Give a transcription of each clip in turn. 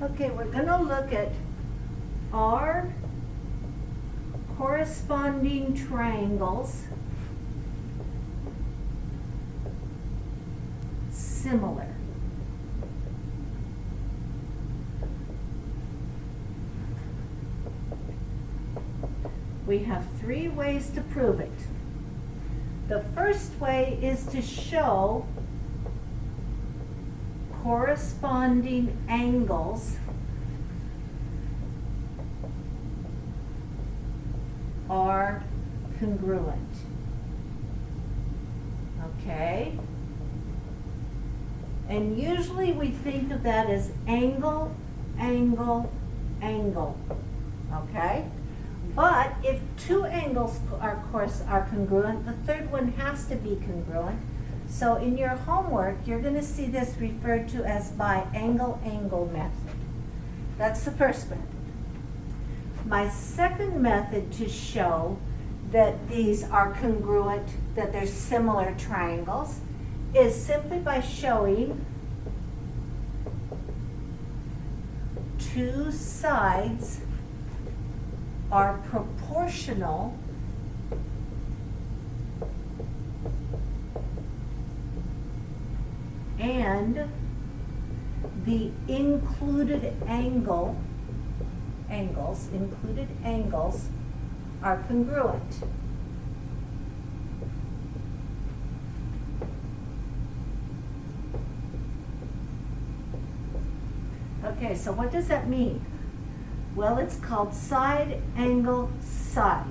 Okay, we're going to look at are corresponding triangles similar? We have three ways to prove it. The first way is to show corresponding angles are congruent. Okay? And usually we think of that as angle, angle, angle. Okay? But if two angles are congruent, the third one has to be congruent. So in your homework, you're going to see this referred to as by angle-angle method. That's the first method. My second method to show that these are congruent, that they're similar triangles, is simply by showing two sides are proportional and the included angles are congruent. Okay, so what does that mean? Well, it's called side angle side.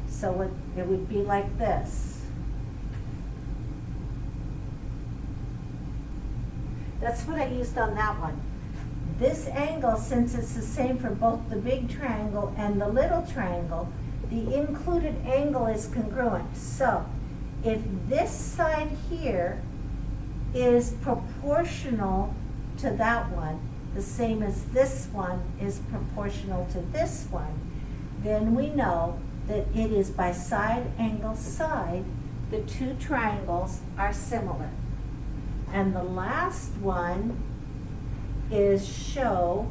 So it would be like this. That's what I used on that one. This angle, since it's the same for both the big triangle and the little triangle, the included angle is congruent. So if this side here is proportional to that one, the same as this one is proportional to this one, then we know that it is by side angle side, the two triangles are similar. And the last one is show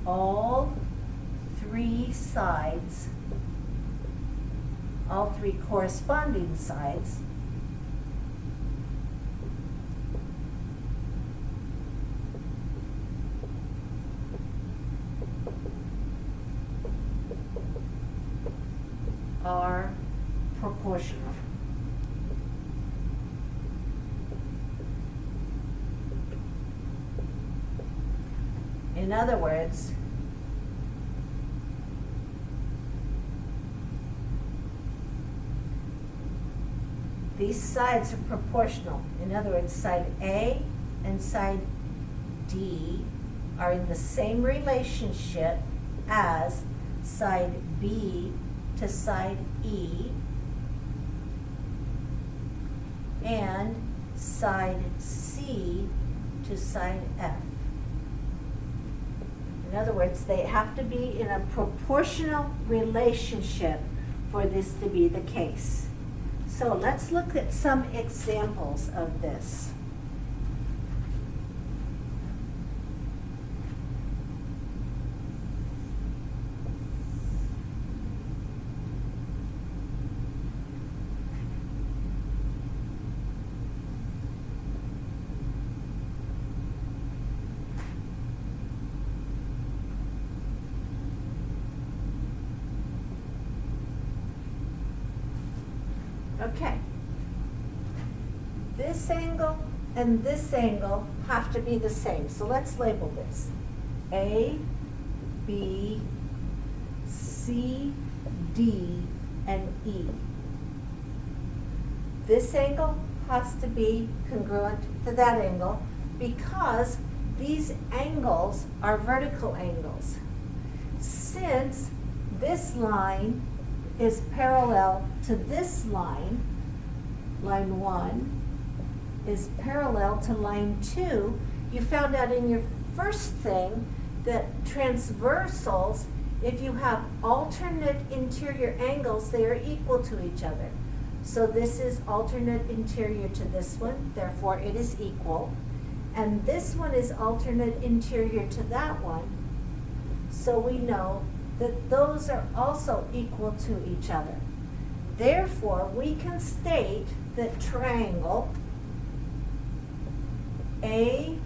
all three sides, all three corresponding sides are proportional. In other words, these sides are proportional. In other words, side A and side D are in the same relationship as side B to side E and side C to side F. In other words, they have to be in a proportional relationship for this to be the case. So let's look at some examples of this. Okay, this angle and this angle have to be the same. So let's label this A, B, C, D, and E. This angle has to be congruent to that angle because these angles are vertical angles. Since this line is parallel to this line, line 1 is parallel to line 2, you found out in your first thing that transversals, if you have alternate interior angles, they are equal to each other. So this is alternate interior to this one, therefore it is equal. And this one is alternate interior to that one. So we know that those are also equal to each other. Therefore, we can state that triangle ABE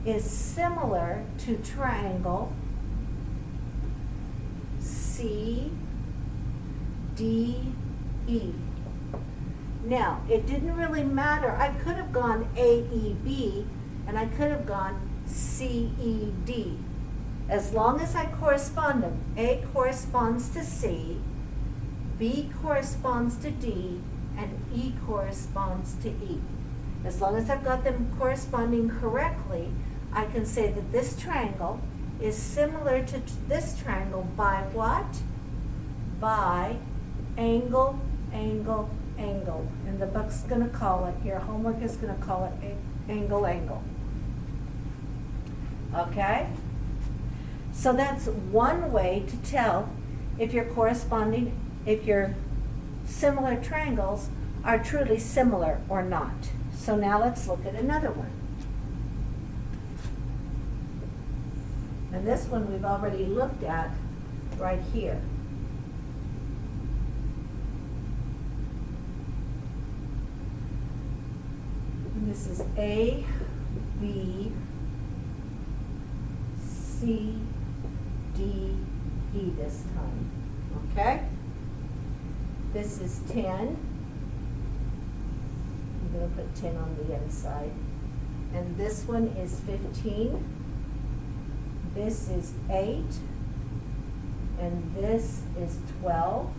is similar to triangle CDE. Now, it didn't really matter. I could have gone AEB and I could have gone CED. As long as I correspond them, A corresponds to C, B corresponds to D, and E corresponds to E. As long as I've got them corresponding correctly, I can say that this triangle is similar to this triangle by what? By angle, angle, angle. And the book's going to call it, your homework is going to call it angle, angle. Okay? So that's one way to tell if your corresponding, if your similar triangles are truly similar or not. So now let's look at another one. And this one we've already looked at right here. And this is A, B, C, D, E this time. Okay? This is 10. I'm going to put 10 on the inside. And this one is 15. This is 8. And this is 12.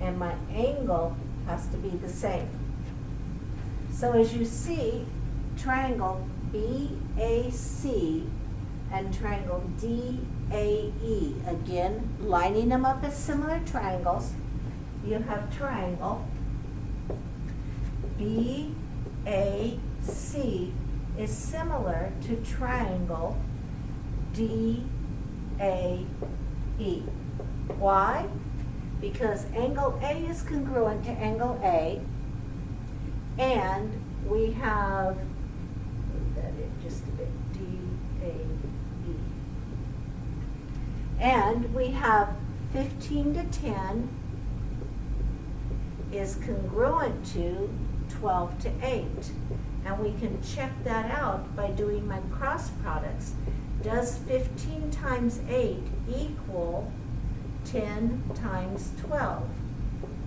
And my angle has to be the same. So as you see, triangle BAC and triangle DAE, again, lining them up as similar triangles, you have triangle BAC is similar to triangle DAE. Why? Because angle A is congruent to angle A, and we have, move that in just a bit, DAE. And we have 15 to 10 is congruent to 12 to 8. And we can check that out by doing my cross products. Does 15 times 8 equal 10 times 12?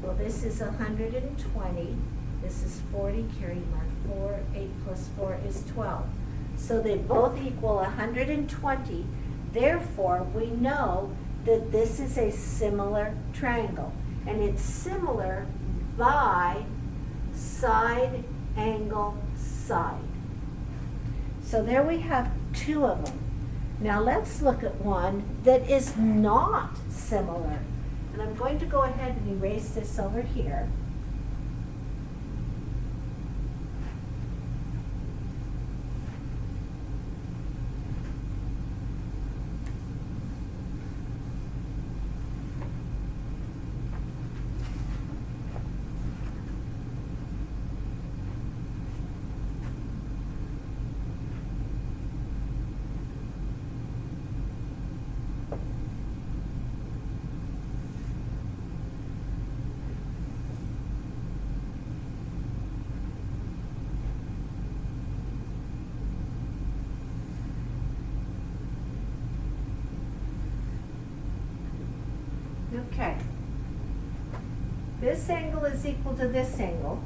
Well, this is 120. This is 40, carry my 4. 8 plus 4 is 12. So they both equal 120. Therefore, we know that this is a similar triangle. And it's similar by side, angle, side. So there we have two of them. Now let's look at one that is not similar. And I'm going to go ahead and erase this over here. Okay. This angle is equal to this angle.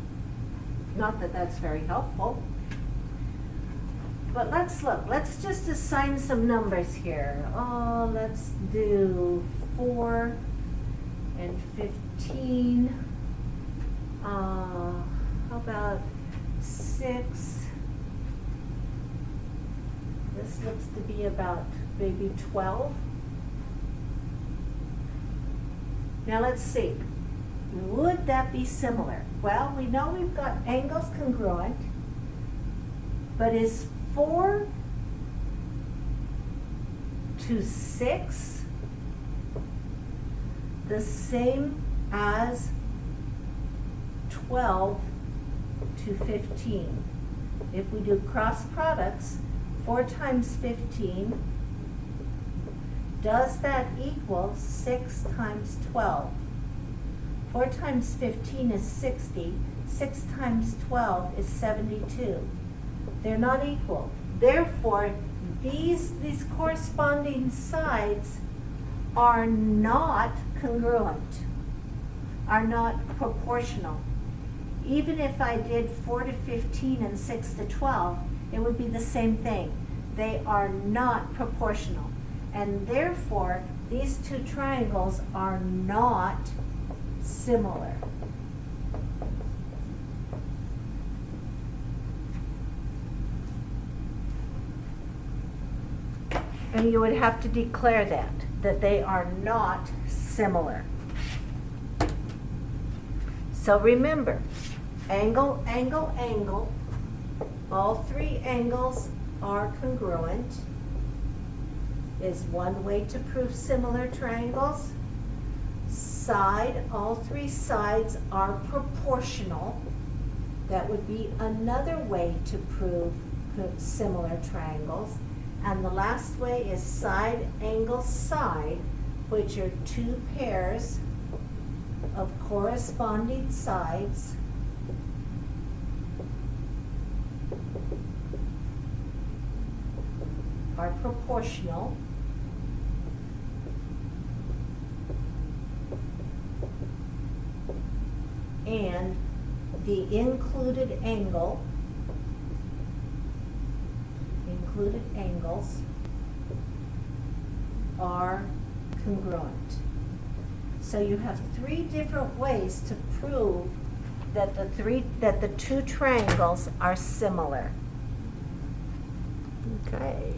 Not that that's very helpful. But let's look. Let's just assign some numbers here. Oh, let's do 4 and 15. How about 6? This looks to be about maybe 12. Now let's see. Would that be similar? Well, we know we've got angles congruent, but is 4 to 6 the same as 12 to 15. If we do cross products, 4 times 15, does that equal 6 times 12? 4 times 15 is 60. 6 times 12 is 72. They're not equal. Therefore, these corresponding sides are not congruent, are not proportional. Even if I did 4 to 15 and 6 to 12, it would be the same thing. They are not proportional. And therefore, these two triangles are not similar. And you would have to declare that they are not similar. So remember, angle, angle, angle, all three angles are congruent is one way to prove similar triangles. Side, all three sides are proportional. That would be another way to prove similar triangles. And the last way is side, angle, side, which are two pairs of corresponding sides are proportional. And the included angles are congruent. So you have three different ways to prove that the two triangles are similar. Okay.